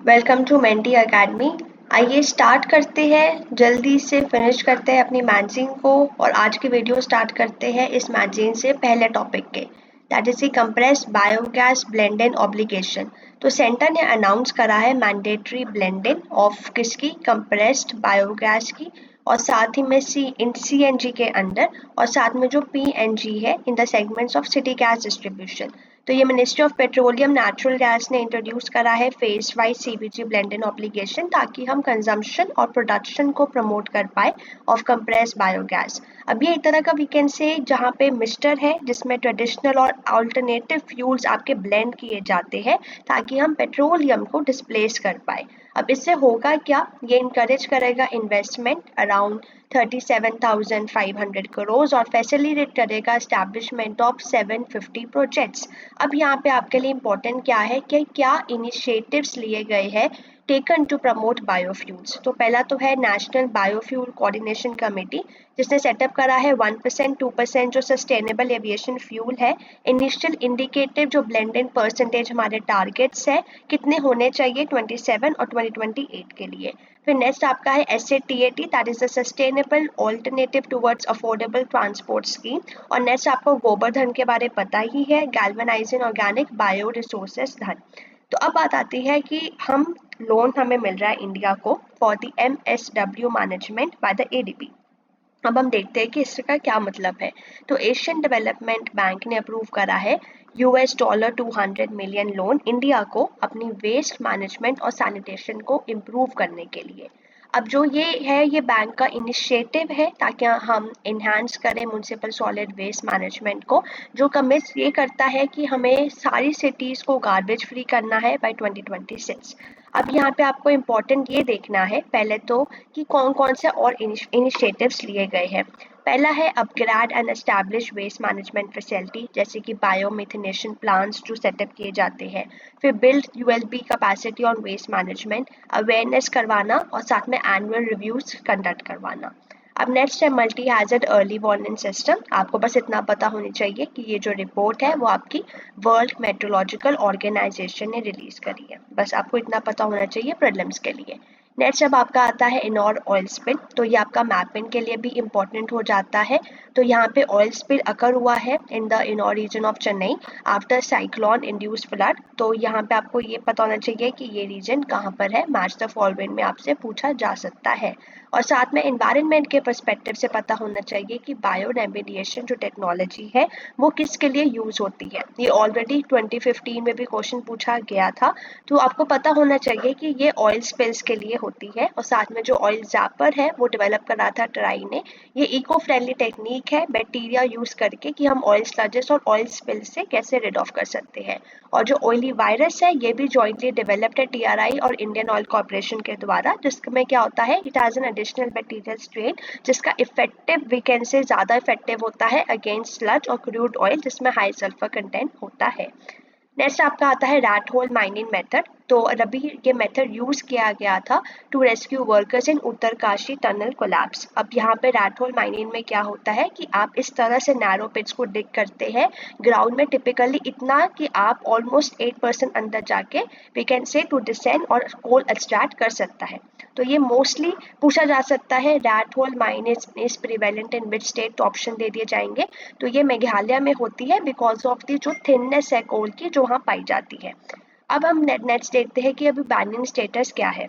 Welcome to Mentee Academy. आइए start करते हैं, जल्दी से फिनिश करते हैं अपनी मैगजीन को। और आज की वीडियो स्टार्ट करते हैं इस मैगजीन से पहले टॉपिक के, that is the compressed biogas blending obligation. तो सेंटर ने अनाउंस करा है मैंडेटरी ब्लेंडिंग ऑफ किसकी, कंप्रेस्ड बायोगैस की, और साथ ही में CNG के अंडर, और साथ में जो PNG है in the segments of city gas distribution. तो ये ministry of petroleum natural gas ने इंट्रोड्यूस करा है phase wise CBG blending obligation, ताकि हम कंजम्पशन और प्रोडक्शन को प्रमोट कर पाए ऑफ कंप्रेस्ड बायोगैस। अब ये एक तरह का वी कैन से जहाँ पे मिक्सचर है जिसमें ट्रेडिशनल और अल्टरनेटिव फ्यूल्स आपके ब्लेंड किए जाते हैं, ताकि हम पेट्रोलियम को डिस्प्लेस कर पाए। अब इससे होगा क्या, ये इनकरेज करेगा इन्वेस्टमेंट अराउंड 37,500 करोड़ और फैसिलिटेट करेगा एस्टैब्लिशमेंट ऑफ 750 प्रोजेक्ट्स। अब यहाँ पे आपके लिए इम्पोर्टेंट क्या है कि क्या इनिशिएटिव्स लिए गए हैं टेकन टू प्रमोट बायोफ्यूल्स। तो पहला तो है नेशनल बायोफ्यूल कोऑर्डिनेशन कमेटी, जिसने सेटअप करा है 1% 2% जो सस्टेनेबल एविएशन फ्यूल है। इनिशियल इंडिकेटिव जो ब्लेंडेड परसेंटेज हमारे टारगेट्स है कितने होने चाहिए 27 और 2028 के लिए। फिर नेक्स्ट आपका है SATAT, that is the sustainable alternative towards affordable transport scheme. और नेक्स्ट आपको गोबर धन के बारे पता ही है, गैल्वेनाइजिंग ऑर्गेनिक बायो रिसोर्सेज धन। तो अब बात आती है कि हम लोन हमें मिल रहा है इंडिया को for the MSW management by the ADB। अब हम देखते हैं कि इसका क्या मतलब है। तो एशियन डेवलपमेंट बैंक ने अप्रूव करा है $200 मिलियन लोन इंडिया को अपनी वेस्ट मैनेजमेंट और सैनिटेशन को इम्प्रूव करने के लिए। अब जो ये है ये बैंक का इनिशिएटिव है ताकि हम इन्हांस करें म्यूनसिपल सॉलिड वेस्ट मैनेजमेंट को, जो कमिट ये करता है कि हमें सारी सिटीज़ को गार्बेज फ्री करना है बाय 2026। अब यहाँ पे आपको इम्पोर्टेंट ये देखना है पहले तो कि कौन कौन से और इनिशिएटिव्स लिए गए हैं। पहला है upgrade and establish waste management facility, जैसे कि बायोमिथनेशन प्लांट्स जो सेटअप किए जाते हैं। फिर build ULB capacity on waste management, awareness करवाना और साथ में एनुअल रिव्यूज कंडक्ट करवाना। अब नेक्स्ट है multi hazard early warning system. आपको बस इतना पता होनी चाहिए कि ये जो रिपोर्ट है वो आपकी वर्ल्ड मेट्रोलॉजिकल ऑर्गेनाइजेशन ने रिलीज करी है, बस आपको इतना पता होना चाहिए प्रीलिम्स के लिए। नेक्स्ट अब आपका आता है इनॉर ऑयल स्पिल, तो ये आपका मैपिंग के लिए भी इम्पोर्टेंट हो जाता है। तो यहाँ पे ऑयल स्पिल अकर हुआ है in the inner region of Chennai after cyclone induced flood. तो यहाँ पे आपको ये पता होना चाहिए कि ये रीजन कहाँ पर है, मैच द फॉलोइंग में आपसे पूछा जा सकता है। और साथ में एनवायरनमेंट के पर्सपेक्टिव से पता होना चाहिए कि बायो रेमेडिएशन जो टेक्नोलॉजी है वो किसके लिए यूज होती है। ये ऑलरेडी 2015 में भी क्वेश्चन पूछा गया था। तो आपको पता होना चाहिए कि ये ऑयल स्पिल्स के लिए होती है। और साथ में जो ऑयल जैपर है वो डेवलप करा था ट्राई ने। ये इको फ्रेंडली टेक्निक है बैक्टीरिया यूज करके कि हम ऑयल स्लजेस और ऑयल स्पिल से कैसे रिड ऑफ कर सकते हैं। और जो ऑयली वायरस है ये भी जॉइंटली डेवलप्ड है TRI और इंडियन ऑयल कॉर्पोरेशन के द्वारा, जिसमें क्या होता है it has an additional bacterial strain जिसका इफेक्टिव वीकेंड से ज़्यादा इफेक्टिव होता है अगेंस्ट स्लज और क्रूड ऑयल जिसमें हाई सल्फर कंटेंट होता है। नेक्स्ट आपका आता है रैट होल माइनिंग मेथड। तो अभी ये मेथड यूज किया गया था to rescue workers in Uttarkashi tunnel collapse. अब यहाँ पे रैट होल माइनिंग में क्या होता है कि आप इस तरह से नैरो पिट्स को डिग करते हैं ग्राउंड में, टिपिकली इतना कि आप ऑलमोस्ट 8% अंदर जाके we can say to descend और कोल एक्सट्रैक्ट कर सकता है। तो ये मोस्टली पूछा जा सकता है rat hole mine is prevalent in which state, तो ऑप्शन दे दिए जाएंगे। तो ये मेघालय में होती है बिकॉज ऑफ दी जो थिननेस है कोल की जो वहाँ पाई जाती है। अब हम नेक्स्ट देखते हैं कि अभी बैनिंग स्टेटस क्या है।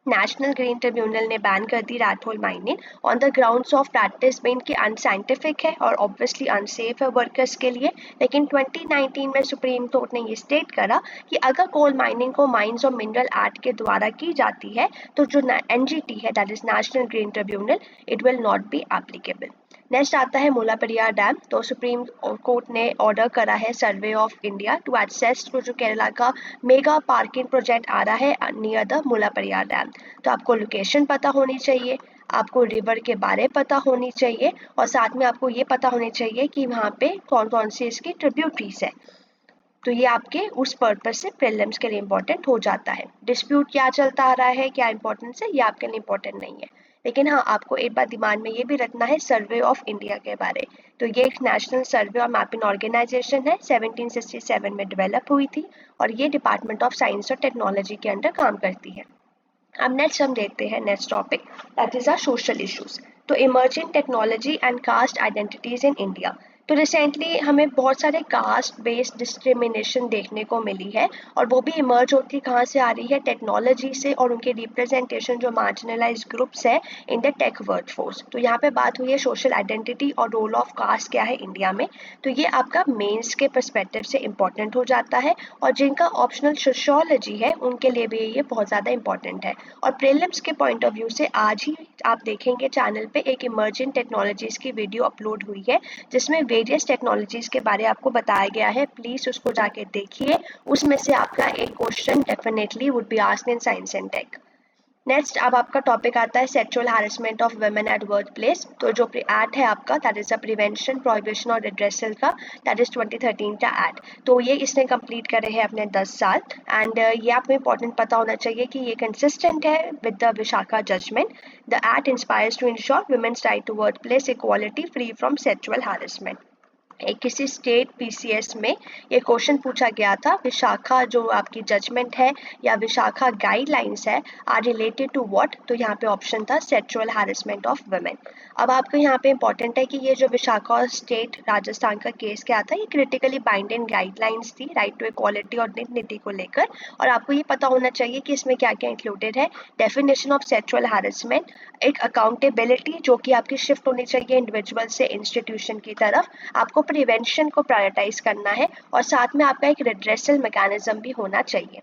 नेशनल ग्रीन ट्रिब्यूनल ने बैन कर दी rat hole mining on the grounds of that is mean कि अनसाइंटिफिक है और ऑब्वियसली अनसेफ है वर्कर्स के लिए। लेकिन 2019 में सुप्रीम कोर्ट ने ये स्टेट करा कि अगर कोल माइनिंग को माइंस और मिनरल एक्ट के द्वारा की जाती है तो जो NGT है that is National green Tribunal, it will not be applicable. Next आता है मुलापेरियार डैम। तो सुप्रीम कोर्ट ने ऑर्डर करा है Survey of India to access जो केरला का मेगा पार्किंग प्रोजेक्ट आ रहा है नियर द मुलापेरियार डैम। तो आपको लोकेशन पता होनी चाहिए, आपको रिवर के बारे पता होनी चाहिए, और साथ में आपको ये पता होनी चाहिए कि वहाँ पे कौन कौन सी इसकी ट्रिब्यूटरीज है। तो ये आपके उस पर्पज से प्रीलिम्स के लिए इम्पोर्टेंट हो जाता है। डिस्प्यूट क्या चलता आ रहा है, क्या इंपॉर्टेंस है, ये आपके लिए इम्पोर्टेंट नहीं है। लेकिन हाँ, आपको एक बात दिमाग में ये भी रखना है सर्वे ऑफ इंडिया के बारे। तो ये एक नेशनल सर्वे और मैपिंग ऑर्गेनाइजेशन है, 1767 में डेवलप हुई थी और ये डिपार्टमेंट ऑफ साइंस और टेक्नोलॉजी के अंडर काम करती है। अब नेक्स्ट हम देखते हैं next topic, that is our social issues. तो emerging technology and caste identities in India. तो रिसेंटली हमें बहुत सारे कास्ट बेस्ड डिस्क्रिमिनेशन देखने को मिली है और वो भी इमर्ज होती कहाँ से आ रही है, टेक्नोलॉजी से और उनके रिप्रेजेंटेशन जो मार्जिनलाइज ग्रुप्स है इन द टेक वर्कफोर्स। तो यहाँ पे बात हुई है सोशल आइडेंटिटी और रोल ऑफ कास्ट क्या है इंडिया में। तो ये आपका मेंस के पर्सपेक्टिव से इम्पोर्टेंट हो जाता है और जिनका ऑप्शनल सोशियोलॉजी है उनके लिए भी ये बहुत ज़्यादा इंपॉर्टेंट है। और प्रीलिम्स के पॉइंट ऑफ व्यू से आज ही आप देखेंगे चैनल पे एक इमर्जिंग टेक्नोलॉजीज की वीडियो अपलोड हुई है जिसमें वेरियस टेक्नोलॉजीज के बारे आपको बताया गया है, प्लीज उसको जाके देखिए। उसमें से आपका एक question definitely would be asked in science and tech. Next अब आपका टॉपिक आता है sexual harassment of women at work place. तो जो एक्ट है आपका that is a prevention prohibition और रिड्रेसल का, दैट इज 2013 का एक्ट। तो ये इसने कंप्लीट करे हैं अपने 10 साल एंड ये आपको इंपॉर्टेंट पता होना चाहिए कि ये कंसिस्टेंट है with the Vishaka judgement. The act inspires to ensure women's right to work place equality free from sexual harassment. एक किसी स्टेट पीसीएस में ये क्वेश्चन पूछा गया था, विशाखा जो आपकी जजमेंट है या विशाखा गाइडलाइंस है आर रिलेटेड टू व्हाट। तो यहाँ पे ऑप्शन था सेक्सुअल हैरेसमेंट ऑफ वुमेन। अब आपको यहाँ पे इंपॉर्टेंट है कि ये जो विशाखा और स्टेट राजस्थान का केस क्या था, ये क्रिटिकली बाइंडिंग गाइडलाइंस थी राइट टू इक्वालिटी और डिग्निटी को लेकर। और आपको ये पता होना चाहिए कि इसमें क्या क्या इंक्लूडेड है, डेफिनेशन ऑफ सेक्सुअल हैरेसमेंट, एक अकाउंटेबिलिटी जो कि आपकी शिफ्ट होनी चाहिए इंडिविजुअल से इंस्टीट्यूशन की तरफ, आपको प्रिवेंशन को प्रायोरिटाइज करना है और साथ में आपका एक रिड्रेसल मैकेनिज्म भी होना चाहिए।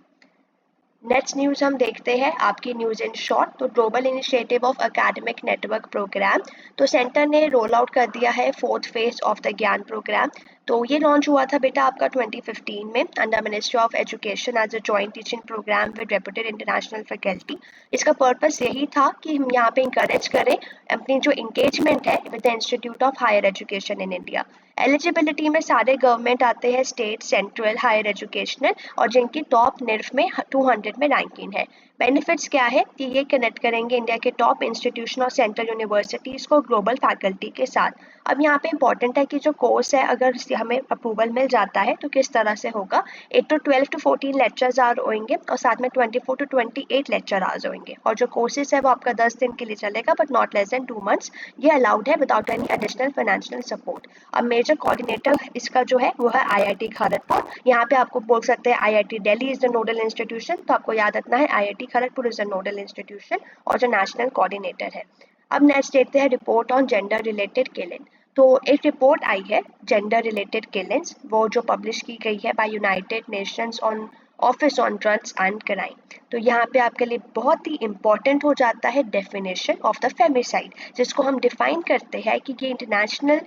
नेक्स्ट न्यूज़ हम देखते हैं आपकी न्यूज़ इन शॉर्ट। तो global initiative of academic network programme, तो सेंटर ने रोल आउट कर दिया है fourth phase of the Gyan programme. तो ये लॉन्च हुआ था बेटा आपका 2015 में under ministry of education as a joint teaching programme with reputed international faculty. इसका पर्पस यही था कि हम यहाँ पे इंकरेज करें अपनी जो इंगेजमेंट है with the institute of higher education in India. Eligibility में सारे गवर्नमेंट आते हैं, स्टेट, सेंट्रल, हायर एजुकेशनल, और जिनकी टॉप निर्फ में 200 में रैंकिंग है। बेनिफिट्स क्या है कि ये कनेक्ट करेंगे इंडिया के टॉप इंस्टीट्यूशन और सेंट्रल यूनिवर्सिटीज़ को ग्लोबल फैकल्टी के साथ। अब यहाँ पे इंपॉर्टेंट है कि जो कोर्स है अगर हमें अप्रूवल मिल जाता है तो किस तरह से होगा। एक तो 12 to 14 लेक्चर्स आवर होंगे और साथ में 24 to 28 लेक्चर आवर्स होंगे और जो कोर्सेज है वो आपका 10 दिन के लिए चलेगा but not less than 2 months. ये अलाउड है without any additional financial support. अब मेजर कोऑर्डिनेटर इसका जो है वो है आईआईटी खड़गपुर। यहाँ पे आपको बोल सकते हैं IIT Delhi is the nodal institution, तो आपको याद रखना है IIT Kharagpur is the nodal institution और जो नेशनल कोऑर्डिनेटर है। अब नेक्स्ट देखते हैं report on gender related killing. तो एक रिपोर्ट आई है जेंडर रिलेटेड किलिंग्स, वो जो पब्लिश की गई है by United Nations on office on drugs and crime. तो यहाँ पे आपके लिए बहुत ही इंपॉर्टेंट हो जाता है डेफिनेशन ऑफ द फेमिसाइड, जिसको हम डिफाइन करते हैं कि ये इंटरनेशनल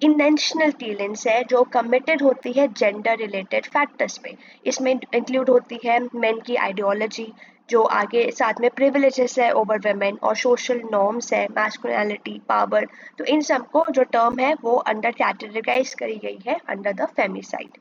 इंटेंशनल किलिंग्स है जो कमिटेड होती है जेंडर रिलेटेड फैक्टर्स पे। इसमें इंक्लूड होती है मेन की आइडियोलॉजी, जो आगे साथ में प्रिविलेजेस है ओवर वेमेन और सोशल नॉर्म्स है, मैस्कुलिनिटी, पावर। तो इन सबको जो टर्म है वो अंडर कैटेगराइज करी गई है अंडर द फेमिसाइड।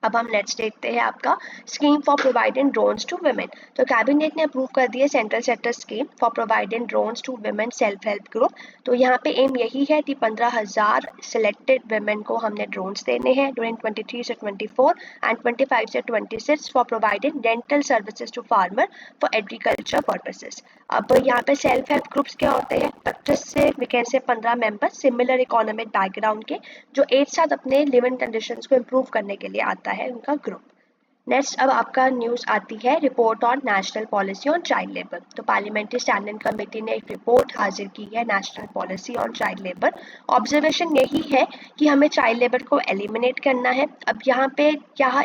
अब हम नेक्स्ट देखते हैं आपका scheme for providing drones to women. तो कैबिनेट ने अप्रूव कर दिया central sector scheme for providing drones to women self help group. तो यहाँ पे एम यही है कि 15,000 सिलेक्टेड वुमेन को हमने ड्रोन्स देने हैं ड्यूरिंग 23 से 24 एंड 25 से 26 for providing dental services to farmer for agriculture purposes. अब यहाँ पे सेल्फ हेल्प ग्रुप्स क्या होते हैं, 25 से वैकेंसी से 15 मेंबर सिमिलर इकोनॉमिक बैकग्राउंड के जो एक साथ अपने लिविंग कंडीशंस को इम्प्रूव करने के लिए आता है उनका ग्रुप। नेक्स्ट अब आपका न्यूज़ आती है report on national policy on child labour. तो पार्लियामेंट्री स्टैंडिंग कमेटी ने एक रिपोर्ट हाजिर की है national policy on child labour. Observation यही है कि हमें चाइल्ड लेबर को एलिमिनेट करना है। अब यहाँ पे क्या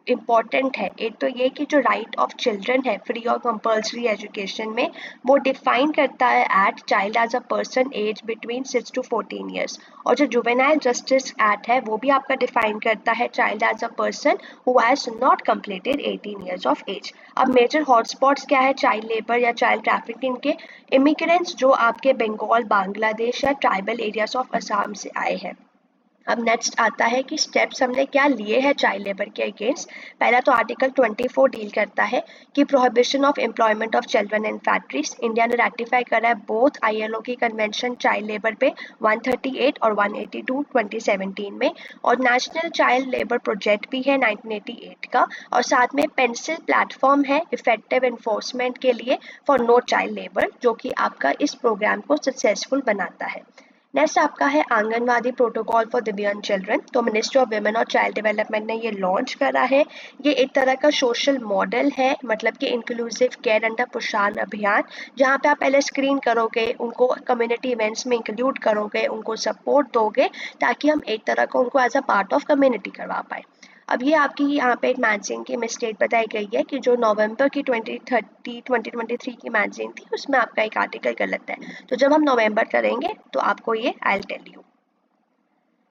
इम्पॉर्टेंट है, एक तो ये कि जो राइट ऑफ चिल्ड्रन है फ्री और कंपल्सरी एजुकेशन में, वो डिफाइन करता है act child as a person age between 6 to 14 years. और जो जुवेनाइल जस्टिस एक्ट है वो भी आपका डिफाइन करता है child as a person who has not completed 18 years of age। अब मेजर हॉटस्पॉट्स क्या है चाइल्ड लेबर या चाइल्ड ट्रैफिकिंग के, इमिग्रेंट्स जो आपके बंगाल, बांग्लादेश या ट्राइबल एरियाज ऑफ असम से आए हैं। अब नेक्स्ट आता है कि स्टेप्स हमने क्या लिए हैं चाइल्ड लेबर के अगेंस्ट। पहला तो आर्टिकल 24 डील करता है कि prohibition of employment of children in factories. India ने रेटिफाई करा है बोथ आईएलओ की कन्वेंशन चाइल्ड लेबर पे 138 और 182 2017 में, और नेशनल चाइल्ड लेबर प्रोजेक्ट भी है 1988 का, और साथ में पेंसिल प्लेटफॉर्म है इफेक्टिव एनफोर्समेंट के लिए फॉर नो चाइल्ड लेबर, जो कि आपका इस प्रोग्राम को सक्सेसफुल बनाता है। नेक्स्ट आपका है आंगनवाड़ी प्रोटोकॉल फॉर दिव्यांग चिल्ड्रन। तो मिनिस्ट्री ऑफ वुमेन और चाइल्ड डेवलपमेंट ने ये लॉन्च करा है। ये एक तरह का सोशल मॉडल है, मतलब कि इंक्लूसिव केयर अंडर पोषण अभियान, जहाँ पे आप पहले स्क्रीन करोगे, उनको कम्युनिटी इवेंट्स में इंक्लूड करोगे, उनको सपोर्ट दोगे, ताकि हम एक तरह का उनको as a part of community करवा पाए। अब ये आपकी यहाँ पे एक मैगजीन की मिस्टेक बताई गई है कि जो नवंबर की 2023 की मैगजीन थी, उसमें आपका एक आर्टिकल गलत है। तो जब हम नवंबर करेंगे तो आपको ये आई विल टेल यू।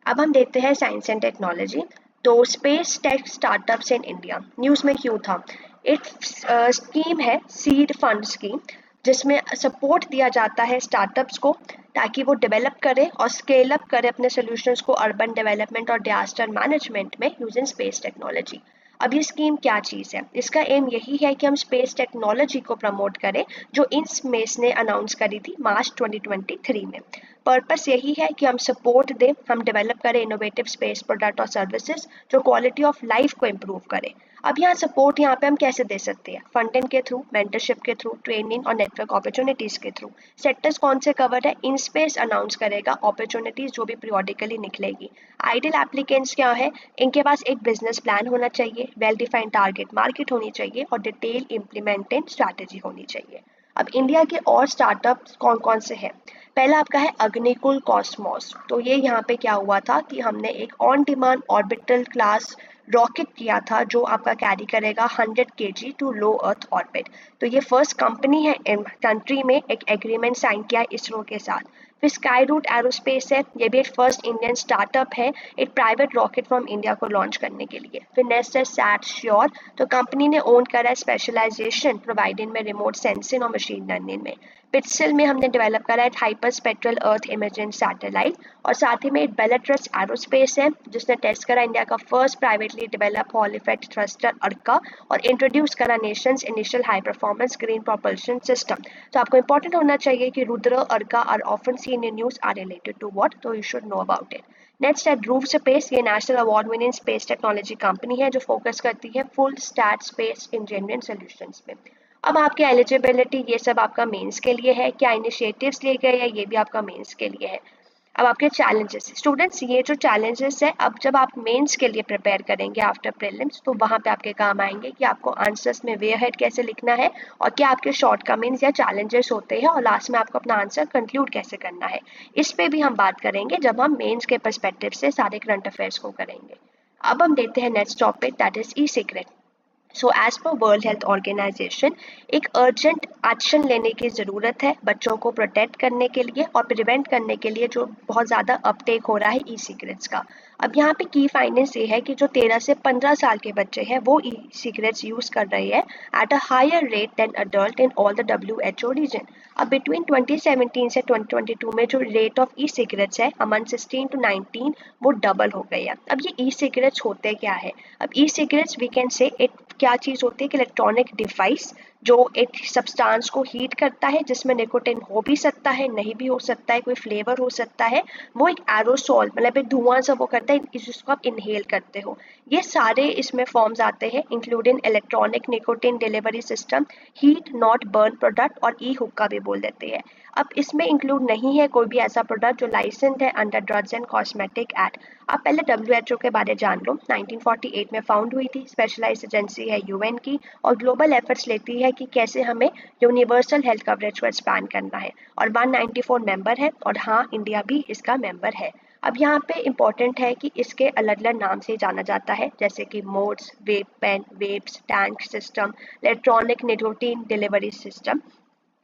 अब हम देखते हैं साइंस एंड टेक्नोलॉजी। तो space tech startups in India news में क्यों था। एक स्कीम है सीड फंड स्कीम, जिसमें सपोर्ट दिया जाता है स्टार्टअप्स को, ताकि वो डेवलप करें और स्केल अप करें अपने सॉल्यूशंस को अर्बन डेवलपमेंट और डिजास्टर मैनेजमेंट में यूजिंग स्पेस टेक्नोलॉजी। अब ये स्कीम क्या चीज़ है, इसका एम यही है कि हम स्पेस टेक्नोलॉजी को प्रमोट करें, जो इन स्पेस ने अनाउंस करी थी मार्च 2023 में। पर्पस यही है कि हम सपोर्ट दें, हम डेवलप करें इनोवेटिव स्पेस प्रोडक्ट और सर्विसेज जो क्वालिटी ऑफ लाइफ को इम्प्रूव करें। अब यहाँ सपोर्ट यहाँ पे हम कैसे दे सकते हैं, फंडिंग के थ्रू, मेंटरशिप के थ्रू, ट्रेनिंग और नेटवर्क अपॉर्चुनिटीज के थ्रू। सेक्टर्स कौन से कवर है, इन स्पेस अनाउंस करेगा अपॉर्चुनिटीज जो भी पीरियोडिकली निकलेगी। आइडियल एप्लीकेंट्स क्या है, इनके पास एक बिजनेस प्लान होना चाहिए, वेल डिफाइंड टारगेट मार्केट होनी चाहिए और डिटेल इम्प्लीमेंटेड स्ट्रैटेजी होनी चाहिए। अब इंडिया के और स्टार्टअप कौन कौन से हैं। पहला आपका है अग्निकुल कॉस्मोस। तो ये यहाँ पे क्या हुआ था कि हमने एक on demand orbital class rocket किया था, जो आपका कैरी करेगा 100 kg to low earth orbit. तो ये फर्स्ट कंपनी है इन कंट्री में एक एग्रीमेंट साइन किया इसरो के साथ। फिर स्काई रूट एरोस्पेस है, ये भी एक फर्स्ट इंडियन स्टार्टअप है एक प्राइवेट रॉकेट फ्रॉम इंडिया को लॉन्च करने के लिए। फिर नेक्स्ट है सैट श्योर। तो कंपनी ने ओन करा है स्पेशलाइजेशन प्रोवाइडिंग में रिमोट सेंसिंग और मशीन लर्निंग में। पिक्सल में हमने डेवलप करा है हाइपर स्पेक्ट्रल अर्थ इमेजिंग सैटेलाइट, और साथ ही में एक बेलाट्रस एरोस्पेस है जिसने टेस्ट करा इंडिया का first privately develop hall effect thruster Arka, और इंट्रोड्यूस करा nations initial high performance green propulsion system. तो आपको इंपॉर्टेंट होना चाहिए कि Rudra Arka are often seen in news are related to what, तो you should know about it. Next है ध्रुव स्पेस। ये national award winning space technology company है जो फोकस करती है full stack space engineering solutions पे। अब आपकी एलिजिबिलिटी ये सब आपका मेंस के लिए है, क्या इनिशिएटिव्स लिए गए हैं ये भी आपका मेंस के लिए है। अब आपके चैलेंजेस स्टूडेंट्स, ये जो चैलेंजेस है, अब जब आप मेंस के लिए प्रिपेयर करेंगे आफ्टर प्रीलिम्स, तो वहाँ पे आपके काम आएंगे कि आपको आंसर्स में वे हेड कैसे लिखना है, और क्या आपके शॉर्टकमिंग्स या चैलेंजेस होते हैं, और लास्ट में आपको अपना आंसर कंक्लूड कैसे करना है। इस पे भी हम बात करेंगे जब हम मेंस के पर्सपेक्टिव से सारे करंट अफेयर्स को करेंगे। अब हम देखते हैं next topic, that is E cigarette. So as per World Health Organization एक अर्जेंट एक्शन लेने की ज़रूरत है बच्चों को प्रोटेक्ट करने के लिए और प्रिवेंट करने के लिए, जो बहुत ज़्यादा अपटेक हो रहा है ई सिगरेट्स का। अब यहाँ पे की फाइंडेंस ये है कि जो 13 से 15 साल के बच्चे हैं वो ई सिगरेट्स यूज़ कर रहे हैं at a higher rate than adult in all the WHO region. अब बिटवीन 2017 से 2022 में जो रेट ऑफ ई सिगरेट्स है अमंग 16 to 19, वो डबल हो गई है। अब ये ई सिगरेट्स होते क्या है, अब ई सिगरेट्स वी कैन से एक क्या चीज़ होती है कि इलेक्ट्रॉनिक डिवाइस जो एक सब्सटेंस को हीट करता है, जिसमें निकोटिन हो भी सकता है, नहीं भी हो सकता है, कोई फ्लेवर हो सकता है। वो एक एरोसोल, मतलब एक धुआं सा वो करता है जिसको आप इनहेल करते हो। ये सारे इसमें फॉर्म्स आते हैं including electronic nicotine delivery system, heat not burn product और ई हुक्का भी बोल देते हैं। अब इसमें इंक्लूड नहीं है कोई भी ऐसा प्रोडक्ट जो लाइसेंस्ड है under drugs and cosmetic act. आप पहले WHO के बारे जान लो, 1948 में फाउंड हुई थी, स्पेशलाइज्ड एजेंसी है UN की, और ग्लोबल एफर्ट्स लेती है कि कैसे हमें यूनिवर्सल हेल्थ कवरेज को एक्सपैंड करना है, और 194 मेंबर है, और हाँ इंडिया भी इसका मेंबर है। अब यहाँ पे इम्पॉर्टेंट है कि इसके अलग अलग नाम से जाना जाता है, जैसे कि mods, vape pen, vapes, tank system, electronic nicotine delivery system.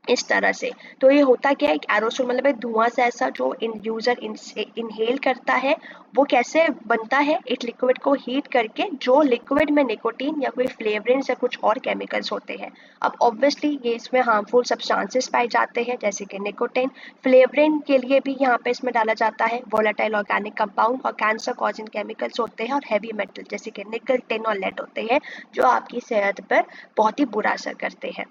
इस तरह से। तो ये होता क्या है, एक एरोसोल मतलब एक धुआं सा ऐसा जो यूजर इनहेल करता है, वो कैसे बनता है, एक लिक्विड को हीट करके, जो लिक्विड में निकोटीन या कोई फ्लेवरेंस या कुछ और केमिकल्स होते हैं। अब ऑब्वियसली ये इसमें हार्मफुल सब्सटेंसेस पाए जाते हैं जैसे कि निकोटीन। फ्लेवरिंग के लिए भी यहाँ पे इसमें डाला जाता है वोलेटाइल ऑर्गेनिक कंपाउंड, और कैंसर कॉजिंग केमिकल्स होते हैं, और हैवी मेटल जैसे कि निकल, टिन और लेड होते हैं, जो आपकी सेहत पर बहुत ही बुरा असर करते हैं।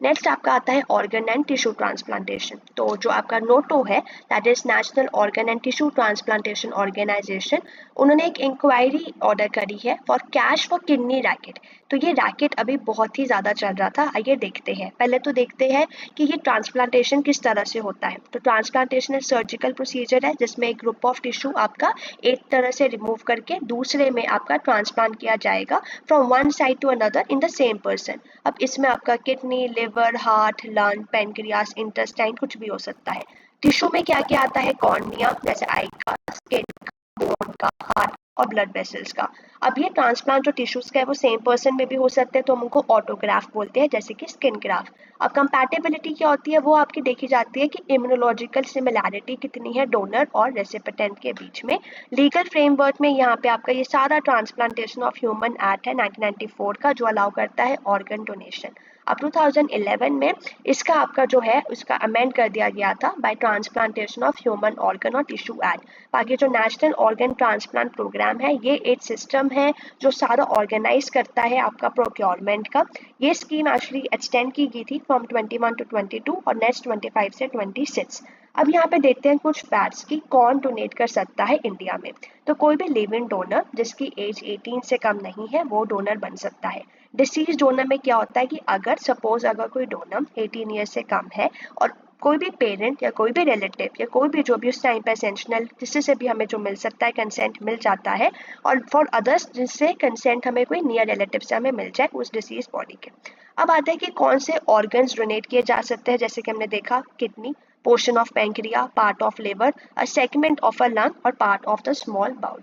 नेक्स्ट आपका आता है ऑर्गन एंड टिश्यू ट्रांसप्लांटेशन। तो जो आपका नोटो है, that is national organ and tissue transplantation organisation, उन्होंने एक इंक्वायरी ऑर्डर करी है for cash for kidney racket. तो ये रैकेट अभी बहुत ही ज़्यादा चल रहा था। आइए देखते हैं, पहले तो देखते हैं कि ये ट्रांसप्लांटेशन किस तरह से होता है। तो ट्रांसप्लांटेशन एक सर्जिकल प्रोसीजर है जिसमें एक ग्रुप ऑफ टिश्यू आपका एक तरह से रिमूव करके दूसरे में आपका ट्रांसप्लांट किया जाएगा from one side to another in the same person. अब इसमें आपका kidney, liver, heart, lung, pancreas, intestine कुछ भी हो सकता है। टिश्यू में क्या क्या आता है, कॉर्निया जैसे आई का, स्किन का, बोन का, हार्ट और ब्लड वेसल्स का। अब ये ट्रांसप्लांट जो टिश्यूज का है वो सेम पर्सन में भी हो सकते हैं, तो हम उनको ऑटोग्राफ बोलते हैं, जैसे कि स्किन ग्राफ्ट। अब कंपैटिबिलिटी क्या होती है, वो आपकी देखी जाती है कि इम्यूनोलॉजिकल सिमिलैरिटी कितनी है डोनर और रेसिपिटेंट के बीच में। लीगल फ्रेमवर्क में यहाँ पे आपका ये सारा ट्रांसप्लांटेशन ऑफ ह्यूमन एक्ट है 1994 का, जो अलाउ करता है ऑर्गन डोनेशन। अब 2011 में इसका आपका जो है उसका अमेंड कर दिया गया था by transplantation of human organ और टिश्यू एक्ट। बाकी जो नेशनल ऑर्गन ट्रांसप्लांट प्रोग्राम है, ये एक सिस्टम है जो सारा ऑर्गेनाइज करता है आपका प्रोक्योरमेंट का। ये स्कीम एक्चुअली एक्सटेंड की गई थी फ्रॉम 21 टू 22 और नेक्स्ट 25 से 26। अब यहाँ पे देखते हैं कुछ फैक्ट्स की कौन डोनेट कर सकता है इंडिया में। तो कोई भी लिविंग डोनर जिसकी एज 18 से कम नहीं है वो डोनर बन सकता है। डिसीज डोनर में क्या होता है कि अगर सपोज अगर कोई डोनर 18 ईयर से कम है और कोई भी पेरेंट या कोई भी रिलेटिव या कोई भी जो भी उस टाइम पे एसेंशियल किसी से भी हमें जो मिल सकता है कंसेंट मिल जाता है, और फॉर अदर्स जिससे कंसेंट हमें कोई नियर रिलेटिव से हमें मिल जाए उस डिसीज बॉडी के। अब आता है कि कौन से ऑर्गन्स डोनेट किए जा सकते हैं, जैसे कि हमने देखा kidney, portion of pancreas, part of liver, a segment of a lung और part of the small bowel.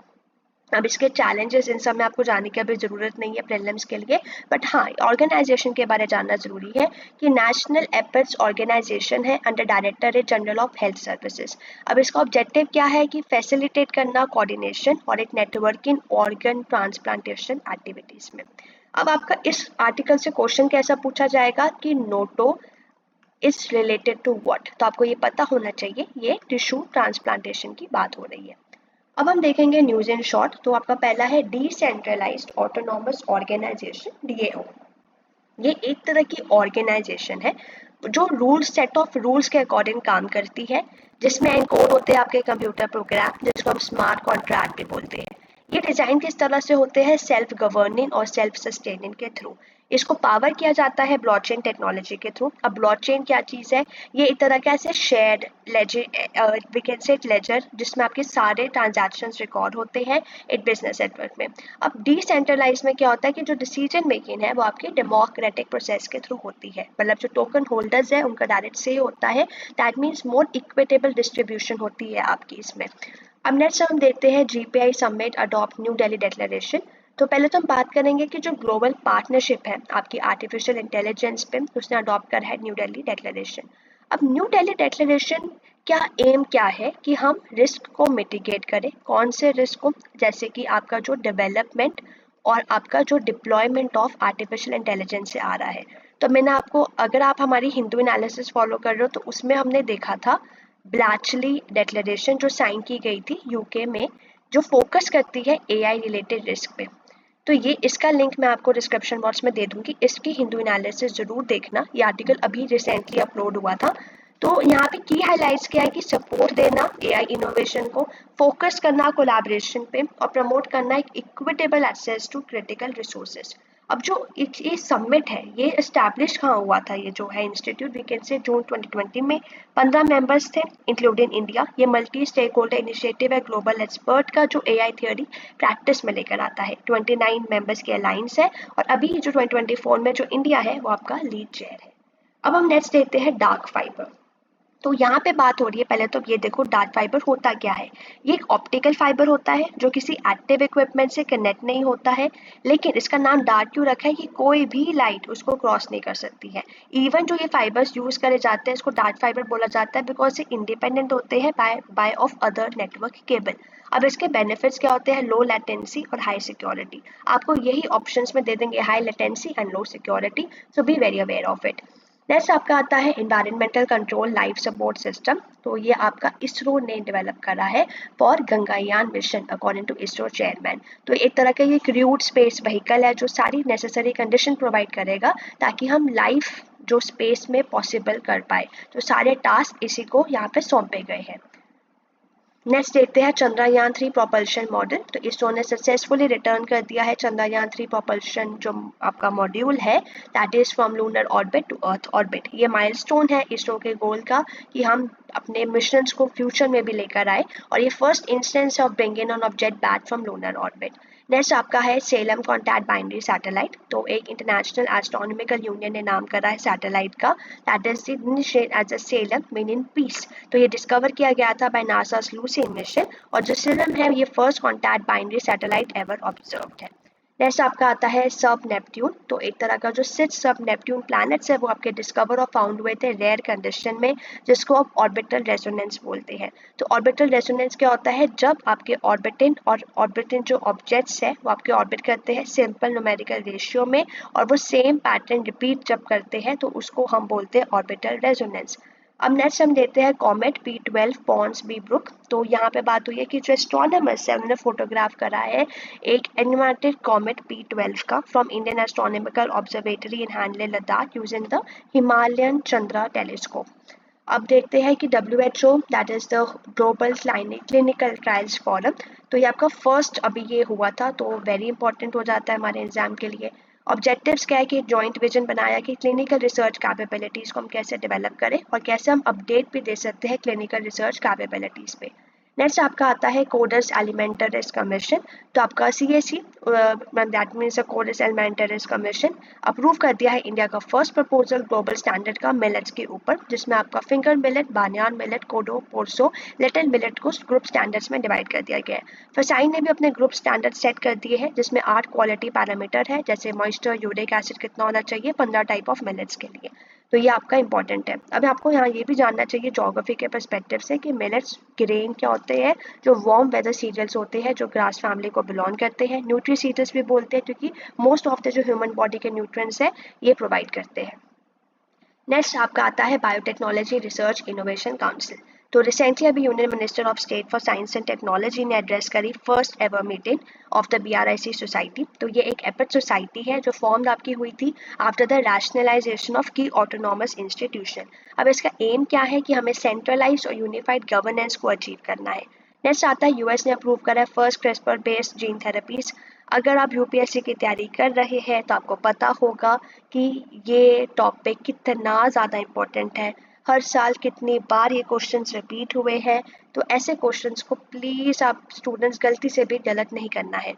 अब इसके चैलेंजेस इन सब में आपको जानने की अभी ज़रूरत नहीं है प्रीलिम्स के लिए, बट हाँ ऑर्गेनाइजेशन के बारे में जानना ज़रूरी है कि नेशनल एपिड्स ऑर्गेनाइजेशन है under directorate general of health services. अब इसका ऑब्जेक्टिव क्या है कि फैसिलिटेट करना कोऑर्डिनेशन और एक नेटवर्क इन ऑर्गन ट्रांसप्लांटेशन एक्टिविटीज़ में। अब आपका इस आर्टिकल से क्वेश्चन कैसा पूछा जाएगा कि NOTTO is related to what, तो आपको ये पता होना चाहिए ये टिश्यू ट्रांसप्लांटेशन की बात हो रही है। अब हम देखेंगे न्यूज इन शॉर्ट। तो आपका पहला है डिसेंट्रलाइज्ड ऑटोनॉमस ऑर्गेनाइजेशन, डीएओ। ये एक तरह की ऑर्गेनाइजेशन है जो रूल्स, सेट ऑफ रूल्स के अकॉर्डिंग काम करती है, जिसमें एनकोड होते हैं आपके कंप्यूटर प्रोग्राम जिसको हम स्मार्ट कॉन्ट्रैक्ट भी बोलते हैं। ये डिजाइन किस तरह से होते हैं, सेल्फ गवर्निंग और सेल्फ सस्टेनिंग के थ्रू। इसको पावर किया जाता है ब्लॉकचेन टेक्नोलॉजी के थ्रू। अब ब्लॉकचेन क्या चीज़ है, ये एक तरह का से shared ledger, we can say ledger जिसमें आपके सारे ट्रांजैक्शंस रिकॉर्ड होते हैं एक बिजनेस नेटवर्क में। अब डिसेंट्रलाइज में क्या होता है कि जो डिसीजन मेकिंग है वो आपकी डेमोक्रेटिक प्रोसेस के थ्रू होती है, मतलब जो टोकन होल्डर्स है उनका डायरेक्ट से होता है। That means more equitable distribution होती है आपकी इसमें। अब नेक्स्ट हम देखते हैं GPI summit adopt new Delhi declaration. तो पहले तो हम बात करेंगे कि जो ग्लोबल पार्टनरशिप है आपकी आर्टिफिशियल इंटेलिजेंस पे, उसने अडॉप्ट करा है न्यू दिल्ली डिक्लेरेशन। अब न्यू दिल्ली डिक्लेरेशन क्या एम क्या है कि हम रिस्क को मिटिगेट करें। कौन से रिस्क को, जैसे कि आपका जो डेवलपमेंट और आपका जो डिप्लॉयमेंट ऑफ आर्टिफिशियल इंटेलिजेंस से आ रहा है। तो मैंने आपको, अगर आप हमारी हिंदू एनालिसिस फॉलो कर रहे हो तो उसमें हमने देखा था ब्लैचली डिक्लेरेशन जो साइन की गई थी यूके में, जो फोकस करती है एआई रिलेटेड रिस्क पे। तो ये इसका लिंक मैं आपको डिस्क्रिप्शन बॉक्स में दे दूंगी, इसकी हिंदू एनालिसिस जरूर देखना। ये आर्टिकल अभी रिसेंटली अपलोड हुआ था। तो यहाँ पे की हाइलाइट्स क्या है कि सपोर्ट देना एआई इनोवेशन को, फोकस करना कोलैबोरेशन पे और प्रमोट करना एक equitable access to critical resources. अब जो ये समिट है ये इस्टेब्लिश कहाँ हुआ था, ये जो है इंस्टीट्यूट वी कैन से जून 2020 में। 15 मेंबर्स थे इंक्लूडिंग इंडिया। ये मल्टी स्टेक होल्डर इनिशिएटिव है ग्लोबल एक्सपर्ट का जो एआई थ्योरी प्रैक्टिस में लेकर आता है। 29 मेंबर्स की अलायंस है और अभी जो 2024 में जो इंडिया है वो आपका लीड चेयर है। अब हम नेक्स्ट देखते हैं डार्क फाइबर। तो यहाँ पे बात हो रही है, पहले तो ये देखो डार्क फाइबर होता क्या है। ये एक ऑप्टिकल फाइबर होता है जो किसी एक्टिव इक्विपमेंट से कनेक्ट नहीं होता है, लेकिन इसका नाम डार्क क्यों रखा है कि कोई भी लाइट उसको क्रॉस नहीं कर सकती है। इवन जो ये फाइबर्स यूज करे जाते हैं इसको डार्क फाइबर बोला जाता है बिकॉज ये इंडिपेंडेंट होते हैं by of other network cable. अब इसके बेनिफिट्स क्या होते हैं, लो लेटेंसी और हाई सिक्योरिटी। आपको यही ऑप्शंस में दे देंगे, high latency and low security, so be very aware of it. Next आपका आता है environmental control life support system. तो ये आपका इसरो ने डेवलप करा है for Gaganyaan mission according to ISRO chairman. तो एक तरह का ये क्रूड स्पेस व्हीकल है जो सारी नेसेसरी कंडीशन प्रोवाइड करेगा ताकि हम लाइफ जो स्पेस में पॉसिबल कर पाए। तो सारे टास्क इसी को यहाँ पे सौंपे गए हैं। नेक्स्ट देखते हैं चंद्रयान-3 प्रोपल्शन मॉडल। तो इसरो ने सक्सेसफुली रिटर्न कर दिया है चंद्रयान-3 प्रोपल्शन जो आपका मॉड्यूल है, that is from lunar orbit to earth orbit. ये माइलस्टोन है इसरो के गोल का कि हम अपने मिशंस को फ्यूचर में भी लेकर आए, और ये first instance of bringing on object back from lunar orbit. Next आपका है सेलम कॉन्टैक्ट बाइनरी सैटेलाइट। तो एक इंटरनेशनल एस्ट्रोनॉमिकल यूनियन ने नाम करा है सैटेलाइट का, that is initiate as a solemn mean in peace. तो ये डिस्कवर किया गया था बाय नासा लूसी मिशन, और जो सेलम है ये first contact binary satellite ever observed है। नेक्स्ट आपका आता है सब नेपट्यून। तो एक तरह का जो 6 सब नेपट्यून प्लैनेट्स है वो आपके डिस्कवर और फाउंड हुए थे रेयर कंडीशन में, जिसको आप ऑर्बिटल रेजोनेंस बोलते हैं। तो ऑर्बिटल रेजोनेंस क्या होता है, जब आपके ऑर्बिटिन जो ऑब्जेक्ट्स है वो आपके ऑर्बिट करते हैं सिंपल न्यूमेरिकल रेशियो में, और वो सेम पैटर्न रिपीट जब करते हैं तो उसको हम बोलते हैं ऑर्बिटल रेजोनेंस। अब नेक्स्ट हम देते हैं comet P12 Pond's B book. तो यहाँ पे बात हुई है कि जो एस्ट्रोनॉमर्स है उन्होंने फोटोग्राफ करा है एक एनिमेटेड कॉमेट P12 का from Indian astronomical observatory in handle Ladakh using the Himalayan Chandra telescope. अब देखते हैं कि WHO that is the global clinical trials forum. तो ये आपका फर्स्ट अभी ये हुआ था, तो वेरी इंपॉर्टेंट हो जाता है हमारे एग्जाम के लिए। ऑब्जेक्टिव्स क्या है कि जॉइंट विजन बनाया कि क्लिनिकल रिसर्च कैपेबिलिटीज को हम कैसे डेवलप करें और कैसे हम अपडेट भी दे सकते हैं क्लिनिकल रिसर्च कैपेबिलिटीज पे। नेक्स्ट आपका आता है कोडस एलिमेंटरिस कमीशन। तो आपका CAC that means Codex Alimentarius Commission approve कर दिया है इंडिया का फर्स्ट प्रपोजल ग्लोबल स्टैंडर्ड का मिलेट्स के ऊपर, जिसमें आपका फिंगर मिलेट, बानियान millet, kodo, proso, little millet को ग्रुप स्टैंडर्ड्स में डिवाइड कर दिया गया है। फसाइन ने भी अपने ग्रुप स्टैंडर्ड सेट कर दिए हैं जिसमें 8 क्वालिटी पैरामीटर है, जैसे मॉइस्चर, यूरिक एसिड कितना होना चाहिए 15 टाइप ऑफ मिलेट्स के लिए। तो ये आपका इंपॉर्टेंट है। अब आपको यहाँ ये भी जानना चाहिए ज्योग्राफी के पर्सपेक्टिव से कि मिलेट्स ग्रेन क्या होते हैं, जो वार्म वेदर सीरियल्स होते हैं जो ग्रास फैमिली को बिलोंग करते हैं। न्यूट्री सीरियल्स भी बोलते हैं क्योंकि मोस्ट ऑफ द जो ह्यूमन बॉडी के न्यूट्रिएंट्स है ये प्रोवाइड करते हैं। नेक्स्ट आपका आता है बायोटेक्नोलॉजी रिसर्च इनोवेशन काउंसिल। तो रिसेंटली अभी union minister of state for science and technology ने एड्रेस करी first ever meeting of the BRIC society. तो ये एक एपिट सोसाइटी है जो फॉर्म आपकी हुई थी आफ्टर द रैशनलाइजेशन ऑफ की ऑटोनॉमस इंस्टीट्यूशन। अब इसका एम क्या है कि हमें सेंट्रलाइज और यूनिफाइड गवर्नेंस को अचीव करना है। नेक्स्ट आता है US ने अप्रूव करा है first CRISPR based gene therapies. अगर आप UPSC की तैयारी कर रहे हैं तो आपको पता होगा कि ये टॉपिक कितना ज़्यादा इम्पोर्टेंट है। हर साल कितनी बार ये क्वेश्चंस रिपीट हुए हैं, तो ऐसे क्वेश्चंस को प्लीज़ आप स्टूडेंट्स गलती से भी गलत नहीं करना है।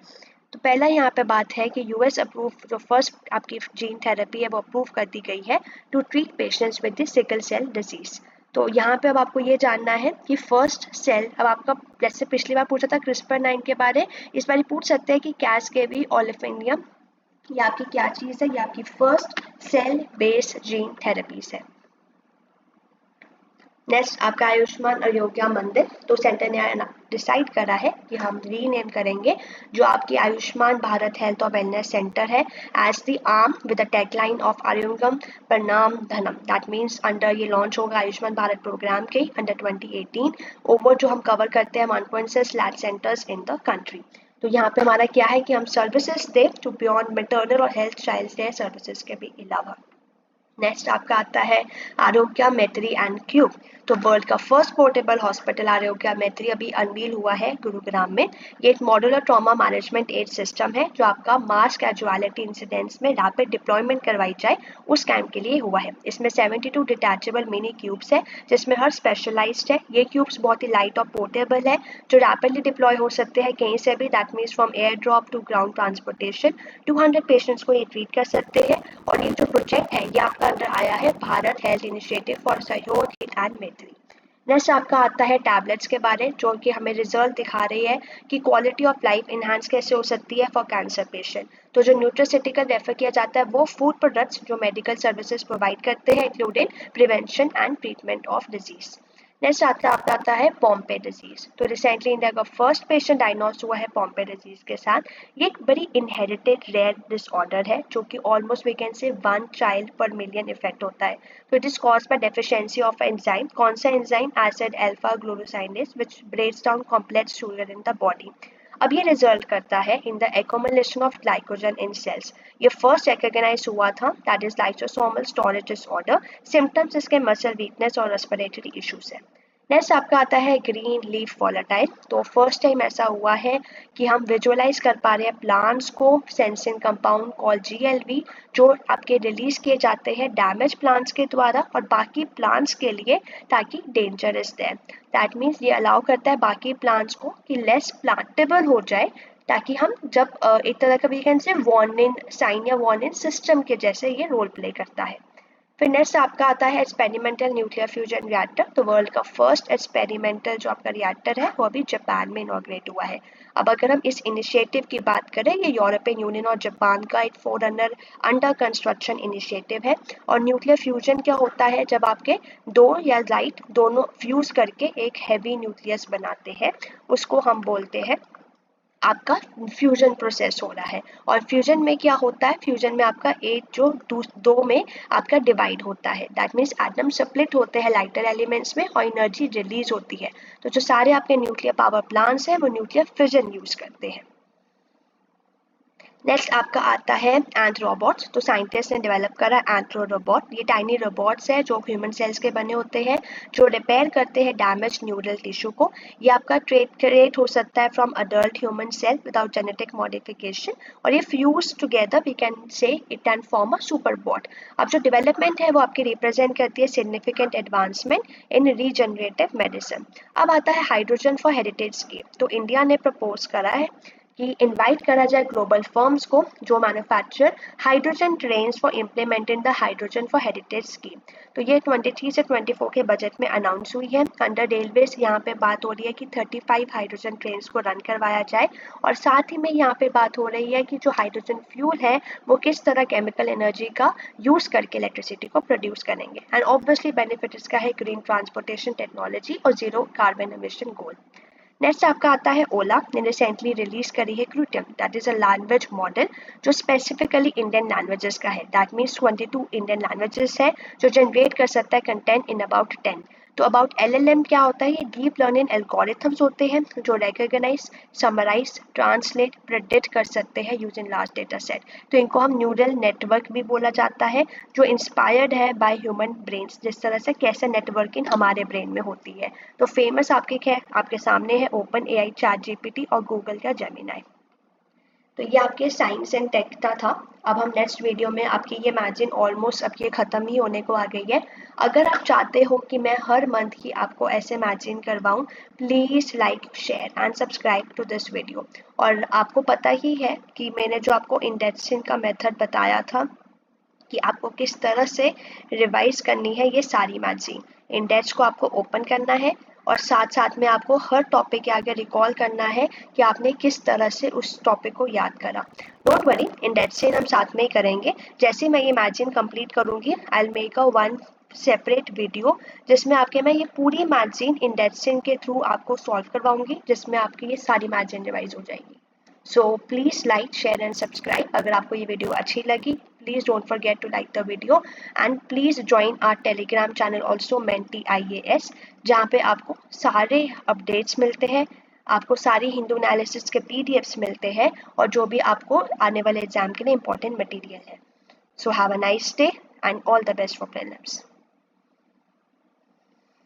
तो पहला यहाँ पे बात है कि US अप्रूव जो फर्स्ट आपकी जीन थेरेपी है वो अप्रूव कर दी गई है to treat patients with the sickle cell disease. तो यहाँ पे अब आपको ये जानना है कि फर्स्ट सेल, अब आपका जैसे पिछली बार पूछा था CRISPR-9 के बारे, इस बार पूछ सकते हैं कि कैसकेवी ओलिफिनियम ये आपकी क्या चीज़ है, ये आपकी first cell based gene therapies है। नेक्स्ट आपका आयुष्मान अयोध्या मंदिर। तो सेंटर ने डिसाइड करा है कि हम रीनेम करेंगे जो आपकी आयुष्मान भारत हेल्थ और वेलनेस सेंटर है as the arm with the tagline of आयुर्गम प्रणाम धनम। दैट मीन्स अंडर ये लॉन्च होगा आयुष्मान भारत प्रोग्राम के अंडर 2018 ओवर जो हम कवर करते हैं 1.6 लाख सेंटर्स इन द कंट्री। तो यहाँ पे हमारा क्या है कि हम सर्विसेज दे टू बियॉन्ड मेटर्नल और हेल्थ चाइल्ड केयर सर्विसेज के भी अलावा। नेक्स्ट आपका आता है आरोग्य मैत्री एंड क्यूब। तो वर्ल्ड का फर्स्ट पोर्टेबल हॉस्पिटल आरोग्य मैत्री अभी अनवील हुआ है गुरुग्राम में। ये एक modular trauma management aid system है जो आपका मास कैजुअलिटी इंसिडेंट्स में रैपिड डिप्लॉयमेंट करवाई जाए उस कैंप के लिए हुआ है। इसमें 72 डिटैचेबल मिनी क्यूब्स है जिसमें हर स्पेशलाइज्ड है। ये क्यूब्स बहुत ही लाइट और पोर्टेबल है जो रैपिडली डिप्लॉय हो सकते हैं कहीं से भी, that means from air drop to ground transportation. 200 patients को ये ट्रीट कर सकते हैं। और ये जो प्रोजेक्ट है ये आपका अंदर आया है भारत हेल्थ इनिशिएटिव फॉर सहयोग एंड मैत्री। नेक्स्ट आपका आता है टैबलेट्स के बारे, जो कि हमें रिजल्ट दिखा रही है कि क्वालिटी ऑफ लाइफ इन्हांस कैसे हो सकती है फॉर कैंसर पेशेंट। तो जो न्यूट्रास्यूटिकल रेफर किया जाता है वो फूड प्रोडक्ट्स जो मेडिकल सर्विसेज प्रोवाइड करते हैं, including prevention and treatment of disease. Next आपका आता है पॉम्पे डिजीज। तो रिसेंटली इंडिया का फर्स्ट पेशेंट डायग्नोज हुआ है पॉम्पे डिजीज के साथ। ये एक बड़ी इनहेरिटेड रेयर डिसऑर्डर है जो कि ऑलमोस्ट वी कैन से 1 चाइल्ड पर मिलियन इफेक्ट होता है। तो it is caused by deficiency of enzyme. कौन सा enzyme? Acid alpha glucosidase which breaks down complex sugar in the body. अब ये रिजल्ट करता है in the accumulation of glycogen in cells. ये फर्स्ट रिकॉग्नाइज हुआ था, that is lysosomal storage disorder. Symptoms इसके मसल वीकनेस और रेस्पिरेटरी इश्यूज है। नेक्स्ट आपका आता है ग्रीन लीफ वॉलेटाइल। तो फर्स्ट टाइम ऐसा हुआ है कि हम विजुअलाइज कर पा रहे हैं प्लांट्स को सेंसिंग कंपाउंड कॉल GLV, जो आपके रिलीज किए जाते हैं डैमेज प्लांट्स के द्वारा और बाकी प्लांट्स के लिए, ताकि danger is there. That means ये अलाउ करता है बाकी प्लांट्स को कि लेस प्लांटेबल हो जाए, ताकि हम जब एक तरह का we can say warning sign या वार्निंग सिस्टम के जैसे ये रोल प्ले करता है। फिर नेक्स्ट आपका आता है एक्सपेरिमेंटल न्यूक्लियर फ्यूजन रिएक्टर। तो वर्ल्ड का फर्स्ट एक्सपेरिमेंटल जो आपका रिएक्टर है वो अभी जापान में इनॉग्रेट हुआ है। अब अगर हम इस इनिशिएटिव की बात करें, ये यूरोपियन यूनियन और जापान का एक फोररनर अंडर कंस्ट्रक्शन इनिशिएटिव है। और न्यूक्लियर फ्यूजन क्या होता है? जब आपके दो या लाइट दोनों फ्यूज करके एक हैवी न्यूक्लियस बनाते हैं, उसको हम बोलते हैं आपका फ्यूजन प्रोसेस हो रहा है। और फ्यूजन में क्या होता है? फ्यूजन में आपका एक जो दो में आपका डिवाइड होता है, दैट मीन्स एटम स्प्लिट होते हैं लाइटर एलिमेंट्स में और एनर्जी रिलीज होती है। तो जो सारे आपके न्यूक्लियर पावर प्लांट्स हैं वो न्यूक्लियर फ्यूजन यूज करते हैं। नेक्स्ट आपका आता है एंथ रोबोट्स। तो साइंटिस्ट ने डेवलप करा एंथ्रो रोबोट। ये टाइनी रोबोट्स है जो ह्यूमन सेल्स के बने होते हैं, जो रिपेयर करते हैं डैमेज न्यूरल टिश्यू को। ये आपका ट्रेट हो सकता है from adult human cell without genetic modification, और ये fuse together we can say it can form a super bot. अब जो डेवलपमेंट है वो आपकी रिप्रेजेंट करती है significant advancement in regenerative medicine. अब आता है हाइड्रोजन फॉर हेरिटेज स्कीम। तो इंडिया ने प्रपोज करा है कि इनवाइट करा जाए ग्लोबल फर्म्स को जो manufacture hydrogen trains for implementing the hydrogen for heritage scheme. तो ये 23 से 24 के बजट में अनाउंस हुई है। अंडर रेलवेज यहाँ पे बात हो रही है कि 35 हाइड्रोजन ट्रेन्स को रन करवाया जाए, और साथ ही में यहाँ पे बात हो रही है कि जो हाइड्रोजन फ्यूल है वो किस तरह केमिकल एनर्जी का यूज करके इलेक्ट्रिसिटी को प्रोड्यूस करेंगे। एंड ऑब्वियसली बेनिफिट इसका है ग्रीन ट्रांसपोर्टेशन टेक्नोलॉजी और zero carbon emission goal. Next आपका आता है ओला ने रिसेंटली रिलीज करी है Krutrim, that is a language model जो स्पेसिफिकली इंडियन लैंग्वेजेस का है। दैट मीन्स 22 इंडियन लैंग्वेजेस है जो जनरेट कर सकता है कंटेंट इन अबाउट 10। तो अबाउट LLM क्या होता है? ये डीप लर्निंग एल्गोरिथम्स होते हैं जो रिकॉग्नाइज, समराइज, ट्रांसलेट, प्रेडिक्ट कर सकते हैं यूजिंग लार्ज डेटा सेट। तो इनको हम न्यूरल नेटवर्क भी बोला जाता है, जो इंस्पायर्ड है बाय ह्यूमन ब्रेन्स, जिस तरह से कैसे नेटवर्किंग हमारे ब्रेन में होती है। तो फेमस आपके सामने है ओपन AI, चैट GPT और गूगल का जेमिनाई। तो ये आपके साइंस एंड टेक का था। अब हम नेक्स्ट वीडियो में आपकी ये मैगजीन ऑलमोस्ट अब ये ख़त्म ही होने को आ गई है। अगर आप चाहते हो कि मैं हर मंथ की आपको ऐसे मैगजीन करवाऊँ, please like, share and subscribe to this video. और आपको पता ही है कि मैंने जो आपको इंडेक्सिंग का मेथड बताया था कि आपको किस तरह से रिवाइज करनी है ये सारी मैगजीन। इंडेक्स को आपको ओपन करना है और साथ साथ में आपको हर टॉपिक के आगे रिकॉल करना है कि आपने किस तरह से उस टॉपिक को याद करा। डोंट वरी, इंडेक्स से हम साथ में ही करेंगे। जैसे मैं ये मैगजीन कंप्लीट करूँगी, I will make a one separate video जिसमें आपके मैं ये पूरी मैगजीन इंडेक्सिंग के थ्रू आपको सॉल्व करवाऊंगी, जिसमें आपकी ये सारी मैगजीन रिवाइज हो जाएगी। So please like, share and subscribe. अगर आपको ये वीडियो अच्छी लगी, please don't forget to like the video and please join our telegram channel also Menti IAS, जहाँ पे आपको सारे अपडेट्स मिलते हैं, आपको सारी हिंदू एनालिसिस के PDFs मिलते हैं और जो भी आपको आने वाले एग्जाम के लिए इम्पोर्टेंट मटेरियल है। So have a nice day and all the best for prelims.